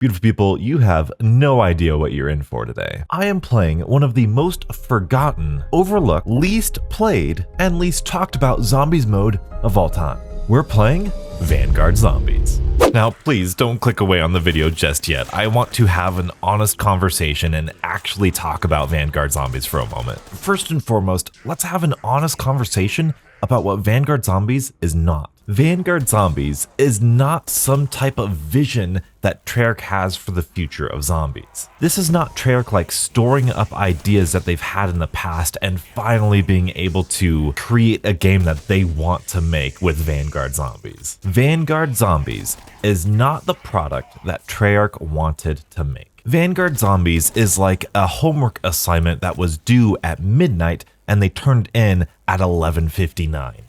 Beautiful people, you have no idea what you're in for today. I am playing one of the most forgotten, overlooked, least played, and least talked about zombies mode of all time. We're playing Vanguard Zombies. Now, please don't click away on the video just yet. I want to have an honest conversation and actually talk about Vanguard Zombies for a moment. First and foremost, let's have an honest conversation about what Vanguard Zombies is not. Vanguard Zombies is not some type of vision that Treyarch has for the future of zombies. This is not Treyarch like storing up ideas that they've had in the past and finally being able to create a game that they want to make with Vanguard Zombies. Vanguard Zombies is not the product that Treyarch wanted to make. Vanguard Zombies is like a homework assignment that was due at midnight and they turned in at 11:59.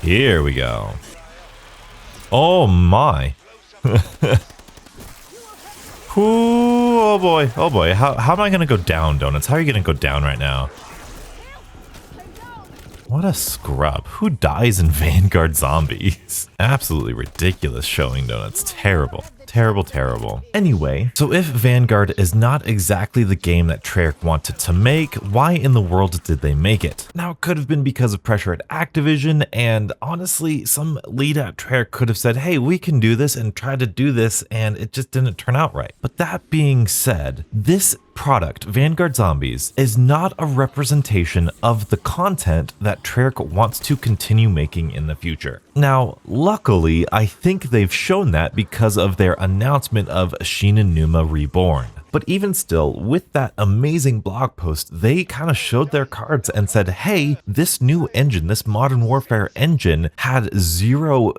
Here we go. Oh my. Ooh, oh boy, oh boy. How am I gonna go down, Donuts? How are you gonna go down right now? What a scrub. Who dies in Vanguard Zombies? Absolutely ridiculous showing, Donuts. Terrible. Terrible, terrible. Anyway, so if Vanguard is not exactly the game that Treyarch wanted to make, why in the world did they make it? Now, it could have been because of pressure at Activision, and honestly, some lead at Treyarch could have said, hey, we can do this and try to do this, and it just didn't turn out right. But that being said, this product, Vanguard Zombies, is not a representation of the content that Treyarch wants to continue making in the future. Now, luckily, I think they've shown that because of their announcement of Shin Numa Reborn. But even still, with that amazing blog post, they kind of showed their cards and said, hey, this new engine, this Modern Warfare engine had zero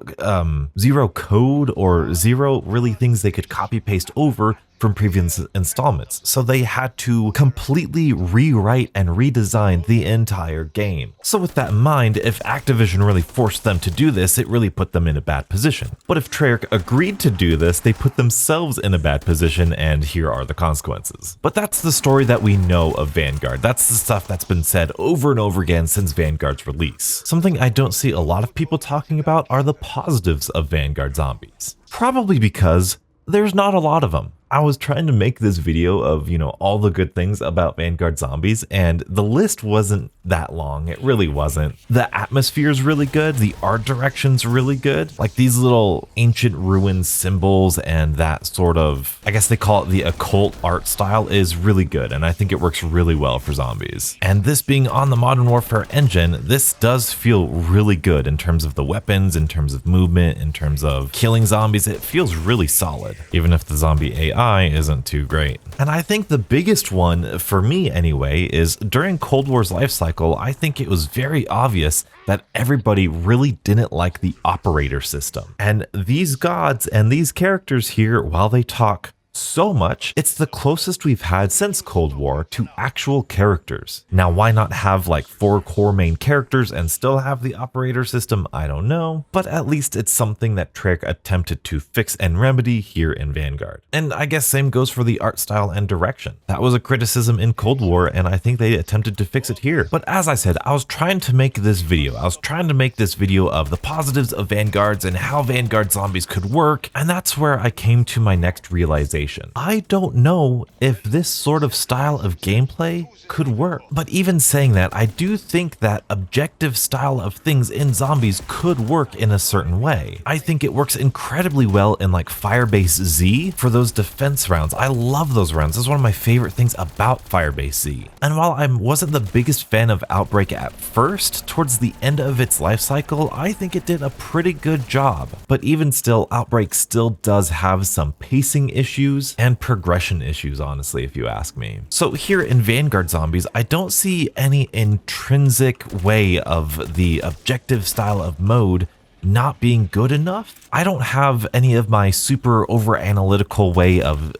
code or zero really things they could copy paste over from previous installments. So they had to completely rewrite and redesign the entire game. So with that in mind, if Activision really forced them to do this, it really put them in a bad position. But if Treyarch agreed to do this, they put themselves in a bad position, and here are the consequences. But that's the story that we know of Vanguard. That's the stuff that's been said over and over again since Vanguard's release. Something I don't see a lot of people talking about are the positives of Vanguard Zombies. Probably because there's not a lot of them. I was trying to make this video of, all the good things about Vanguard Zombies, and the list wasn't that long. It really wasn't. The atmosphere is really good. The art direction's really good. Like these little ancient ruin symbols and that sort of, I guess they call it the occult art style, is really good, and I think it works really well for zombies. And this being on the Modern Warfare engine, this does feel really good in terms of the weapons, in terms of movement, in terms of killing zombies. It feels really solid, even if the zombie AI isn't too great. And I think the biggest one, for me anyway, is during Cold War's life cycle, I think it was very obvious that everybody really didn't like the operator system. And these gods and these characters here, while they talk so much, it's the closest we've had since Cold War to actual characters. Now, why not have like 4 core main characters and still have the operator system? I don't know, but at least it's something that Treyarch attempted to fix and remedy here in Vanguard. And I guess same goes for the art style and direction. That was a criticism in Cold War, and I think they attempted to fix it here. But as I said, I was trying to make this video. I was trying to make this video of the positives of Vanguards and how Vanguard Zombies could work, and that's where I came to my next realization. I don't know if this sort of style of gameplay could work. But even saying that, I do think that objective style of things in zombies could work in a certain way. I think it works incredibly well in like Firebase Z for those defense rounds. I love those rounds. This is one of my favorite things about Firebase Z. And while I wasn't the biggest fan of Outbreak at first, towards the end of its life cycle, I think it did a pretty good job. But even still, Outbreak still does have some pacing issues and progression issues, honestly, if you ask me. So here in Vanguard Zombies, I don't see any intrinsic way of the objective style of mode not being good enough. I don't have any of my super over analytical way of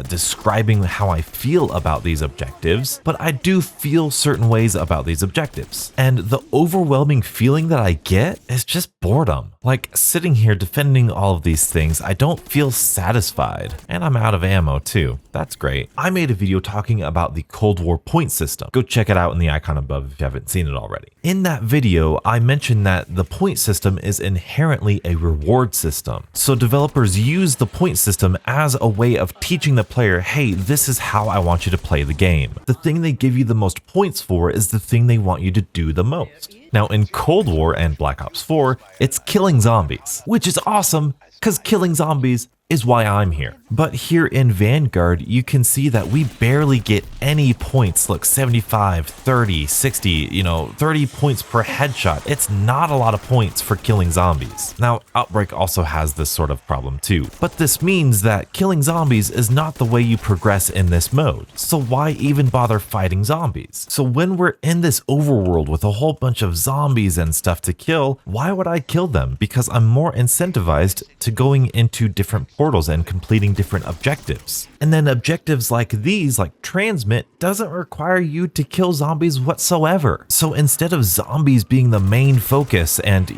describing how I feel about these objectives, but I do feel certain ways about these objectives. And the overwhelming feeling that I get is just boredom. Like sitting here defending all of these things, I don't feel satisfied. And I'm out of ammo too. That's great. I made a video talking about the Cold War point system. Go check it out in the icon above if you haven't seen it already. In that video, I mentioned that the point system is inherently a reward system. So developers use the point system as a way of teaching the player, hey, this is how I want you to play the game. The thing they give you the most points for is the thing they want you to do the most. Now in Cold War and Black Ops 4, it's killing zombies, which is awesome because killing zombies is why I'm here. But here in Vanguard, you can see that we barely get any points. Look, 75, 30, 60, 30 points per headshot. It's not a lot of points for killing zombies. Now, Outbreak also has this sort of problem too, but this means that killing zombies is not the way you progress in this mode. So why even bother fighting zombies? So when we're in this overworld with a whole bunch of zombies and stuff to kill, why would I kill them? Because I'm more incentivized to going into different portals and completing different objectives. And then objectives like these, like Transmit, doesn't require you to kill zombies whatsoever. So instead of zombies being the main focus and,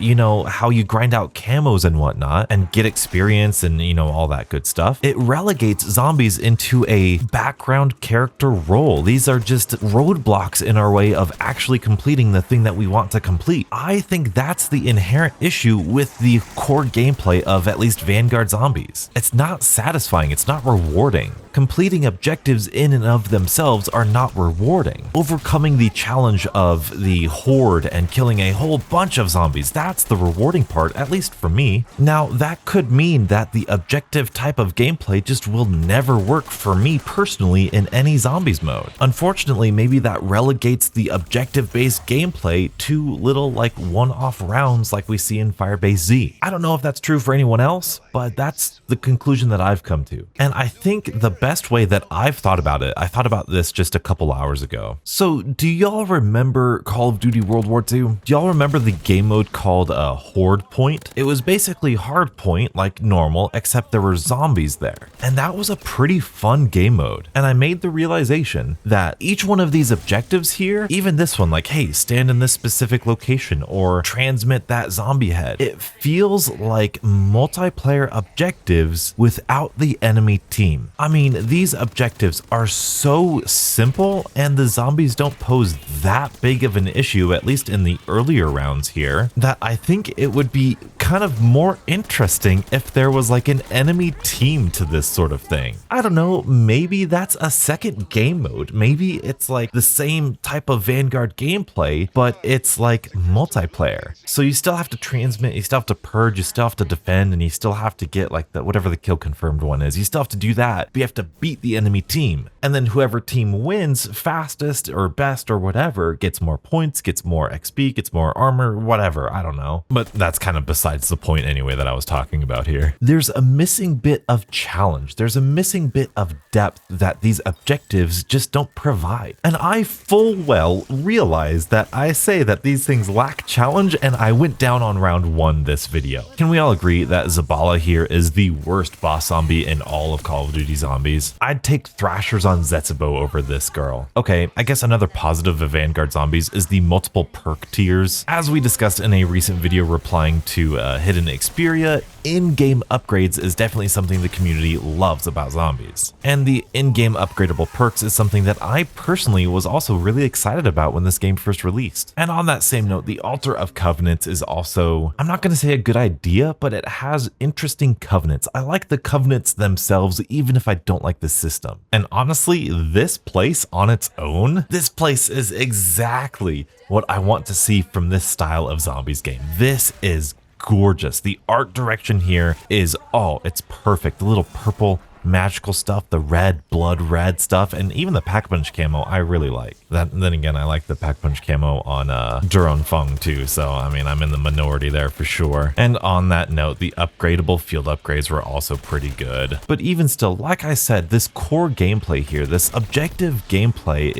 how you grind out camos and whatnot and get experience and, all that good stuff, it relegates zombies into a background character role. These are just roadblocks in our way of actually completing the thing that we want to complete. I think that's the inherent issue with the core gameplay of at least Vanguard Zombies. It's not satisfying, it's not rewarding. Completing objectives in and of themselves are not rewarding. Overcoming the challenge of the horde and killing a whole bunch of zombies, that's the rewarding part, at least for me. Now, that could mean that the objective type of gameplay just will never work for me personally in any zombies mode. Unfortunately, maybe that relegates the objective-based gameplay to little one-off rounds like we see in Firebase Z. I don't know if that's true for anyone else, but that's the conclusion that I've come to. And I think the best way that I've thought about it, I thought about this just a couple hours ago. So do y'all remember Call of Duty World War II? Do y'all remember the game mode called Horde Point? It was basically hard point like normal, except there were zombies there. And that was a pretty fun game mode. And I made the realization that each one of these objectives here, even this one, like, hey, stand in this specific location or transmit that zombie head, it feels like multiplayer objectives without the enemy team. I mean, these objectives are so simple and the zombies don't pose that big of an issue, at least in the earlier rounds here, that I think it would be kind of more interesting if there was like an enemy team to this sort of thing. I don't know, maybe that's a second game mode. Maybe it's like the same type of Vanguard gameplay, but it's like multiplayer. So you still have to transmit, you still have to purge, you still have to defend, and you still have to get like whatever the kill confirmed one is. You still have to do that, but you have to beat the enemy team. And then whoever team wins fastest or best or whatever gets more points, gets more XP, gets more armor, whatever, I don't know. But that's kind of besides the point anyway that I was talking about here. There's a missing bit of challenge. There's a missing bit of depth that these objectives just don't provide. And I full well realize that I say that these things lack challenge, and I went down on round 1 this video. Can we all agree that Zabala here is the worst boss zombie in all of Call of Duty Zombies? I'd take Thrashers on Zetsubo over this girl. Okay, I guess another positive of Vanguard Zombies is the multiple perk tiers. As we discussed in a recent video replying to Hidden Xperia, in-game upgrades is definitely something the community loves about zombies. And the in-game upgradable perks is something that I personally was also really excited about when this game first released. And on that same note, the Altar of Covenants is also, I'm not going to say a good idea, but it has interesting covenants. I like the covenants themselves, even if I don't like the system. And honestly, this place on its own, this place is exactly what I want to see from this style of zombies game. This is gorgeous. The art direction here is, oh, it's perfect. The little purple magical stuff, the red, blood red stuff, and even the Pack Punch camo I really like. Then again, I like the Pack Punch camo on Duron Feng too, so I mean, I'm in the minority there for sure. And on that note, the upgradable field upgrades were also pretty good. But even still, like I said, this core gameplay here, this objective gameplay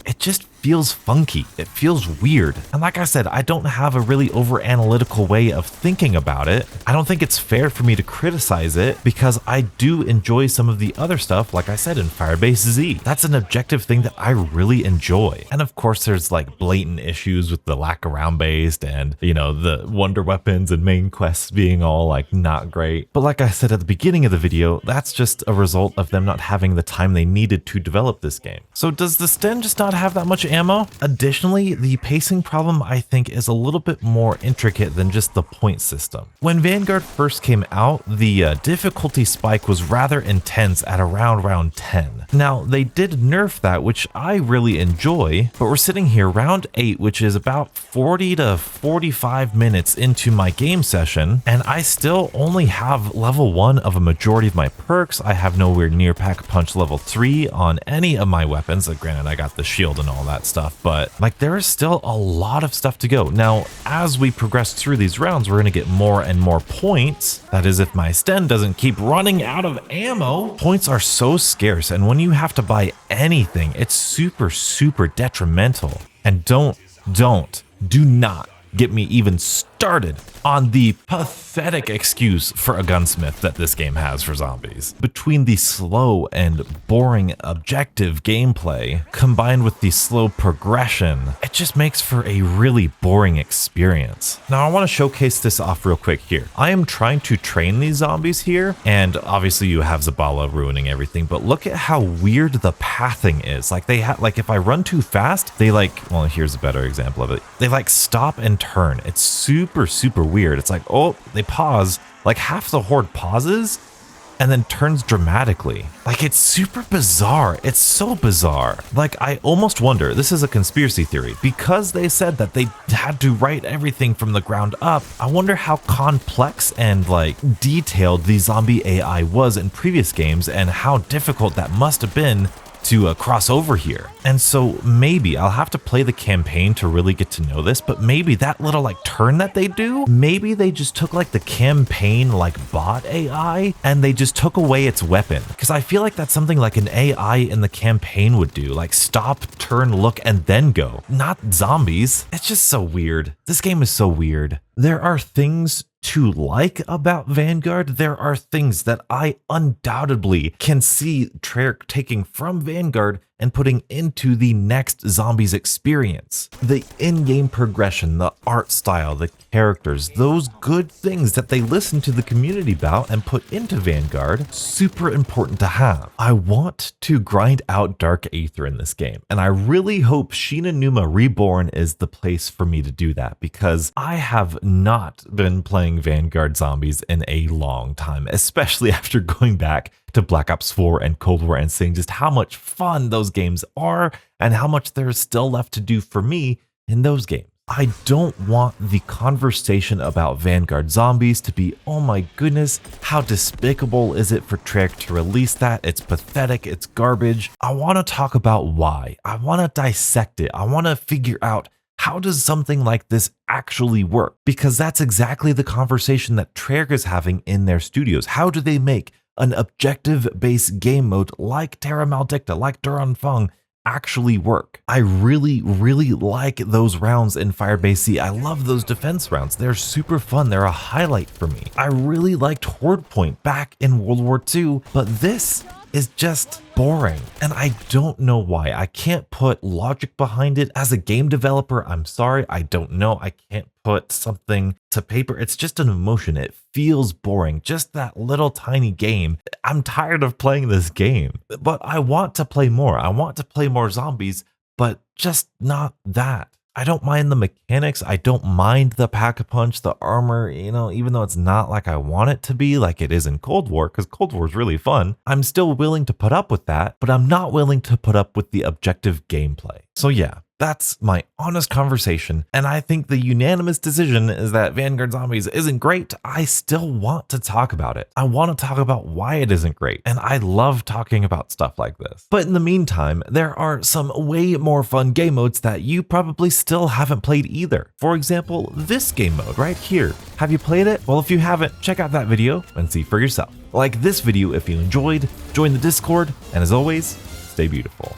it just feels funky. It feels weird. And like I said, I don't have a really over analytical way of thinking about it. I don't think it's fair for me to criticize it because I do enjoy some of the other stuff, like I said, in Firebase Z. That's an objective thing that I really enjoy. And of course, there's like blatant issues with the lack of round based and, the wonder weapons and main quests being all like not great. But like I said at the beginning of the video, that's just a result of them not having the time they needed to develop this game. So does the Sten just not have that much ammo. Additionally, the pacing problem I think is a little bit more intricate than just the point system. When Vanguard first came out, the difficulty spike was rather intense at around round 10. Now, they did nerf that, which I really enjoy, but we're sitting here round 8, which is about 40 to 45 minutes into my game session, and I still only have level 1 of a majority of my perks. I have nowhere near Pack-a-Punch level 3 on any of my weapons. Granted, I got the shield and all that stuff, but like there is still a lot of stuff to go. Now, as we progress through these rounds, we're going to get more and more points. That is, if my Sten doesn't keep running out of ammo. Points are so scarce, and when you have to buy anything, it's super detrimental. And do not get me even started on the pathetic excuse for a gunsmith that this game has for zombies. Between the slow and boring objective gameplay combined with the slow progression, it just makes for a really boring experience. Now I want to showcase this off real quick here. I am trying to train these zombies here, and obviously you have Zabala ruining everything, but look at how weird the pathing is. Like they have, like if I run too fast, they well, here's a better example of it. They stop and turn. It's super weird. It's like, oh, they pause, like half the horde pauses and then turns dramatically. Like it's super bizarre. It's so bizarre. Like I almost wonder, this is a conspiracy theory, because they said that they had to write everything from the ground up. I wonder how complex and detailed the zombie AI was in previous games and how difficult that must have been to cross over here. And so maybe I'll have to play the campaign to really get to know this, but maybe that little turn that they do, maybe they just took the campaign bot AI and they just took away its weapon. Because I feel like that's something an AI in the campaign would do, stop, turn, look, and then go. Not zombies. It's just so weird. This game is so weird. There are things to like about Vanguard. There are things that I undoubtedly can see Treyarch taking from Vanguard and putting into the next Zombies experience. The in-game progression, the art style, the characters, those good things that they listen to the community about and put into Vanguard, super important to have. I want to grind out Dark Aether in this game, and I really hope Shinonuma Reborn is the place for me to do that, because I have not been playing Vanguard Zombies in a long time, especially after going back to Black Ops 4 and Cold War and seeing just how much fun those games are and how much there is still left to do for me in those games. I don't want the conversation about Vanguard Zombies to be, oh my goodness, how despicable is it for Treyarch to release that? It's pathetic, it's garbage. I want to talk about why. I want to dissect it. I want to figure out, how does something like this actually work? Because that's exactly the conversation that Treyarch is having in their studios. How do they make an objective-based game mode like Terra Maldicta, like Duran Feng, actually work? I really like those rounds in Firebase C. I love those defense rounds. They're super fun. They're a highlight for me. I really liked Horde Point back in World War II, but this is just boring, and I don't know why. I can't put logic behind it. As a game developer, I'm sorry, I don't know. I can't put something to paper. It's just an emotion. It feels boring. Just that little tiny game. I'm tired of playing this game, but I want to play more. I want to play more zombies, but just not that. I don't mind the mechanics. I don't mind the pack-a-punch, the armor, even though it's not like I want it to be like it is in Cold War, because Cold War is really fun. I'm still willing to put up with that, but I'm not willing to put up with the objective gameplay. So yeah, that's my honest conversation, and I think the unanimous decision is that Vanguard Zombies isn't great. I still want to talk about it. I want to talk about why it isn't great, and I love talking about stuff like this. But in the meantime, there are some way more fun game modes that you probably still haven't played either. For example, this game mode right here. Have you played it? Well, if you haven't, check out that video and see for yourself. Like this video if you enjoyed, join the Discord, and as always, stay beautiful.